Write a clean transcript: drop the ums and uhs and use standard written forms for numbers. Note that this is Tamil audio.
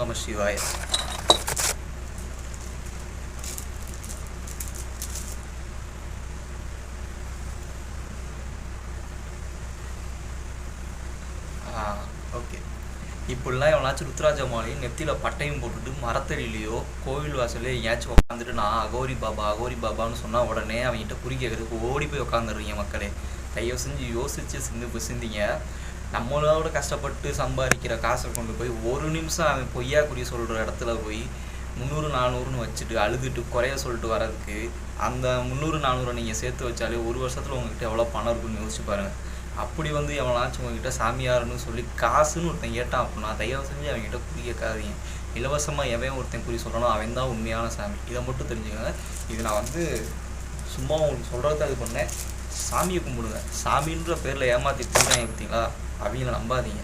நம சிவாய. ஓகே. இப்படிலாம் எவனாச்சும் ருத்ராஜ மாலையும் நெத்தியில் பட்டையும் போட்டுட்டு மரத்தடியிலையோ கோவில் வாசல்லையோ எங்கேயாச்சும் உட்காந்துட்டு நான் அகோரி பாபான்னு சொன்னால் உடனே அவங்ககிட்ட குறி கேட்கறதுக்கு ஓடி போய் உட்காந்துடுறீங்க மக்களே. தயவு செஞ்சு யோசித்து சிந்திங்க. நம்மளோட கஷ்டப்பட்டு சம்பாதிக்கிற காசை கொண்டு போய் ஒரு நிமிஷம் அவன் பொய்யா குறி சொல்கிற இடத்துல போய் 300-400ன்னு வச்சுட்டு அழுதுட்டு குறைய சொல்லிட்டு வர்றதுக்கு அந்த 300-400 நீங்கள் சேர்த்து வச்சாலே ஒரு வருஷத்தில் உங்கள்கிட்ட எவ்வளோ பணம் இருக்குன்னு யோசிச்சு பாருங்கள். அப்படி வந்து எவனாச்சும் உங்ககிட்ட சாமியார்னு சொல்லி காசுன்னு ஒருத்தன் கேட்டான் அப்படின்னா தயவு செஞ்சு அவங்ககிட்ட குறி கேட்காதீங்க. இலவசமாக எவன் ஒருத்தன் குறி சொல்லணும் அவன் தான் உண்மையான சாமி. இதை மட்டும் தெரிஞ்சுக்கோங்க. இது நான் வந்து சும்மா உங்களுக்கு சொல்கிறதுக்கு அது பண்ணேன். சாமியை கும்பிடுங்க. சாமின்ற பேரில் ஏமாற்றி போடுறாங்க பார்த்தீங்களா, அவங்கள நம்பாதீங்க.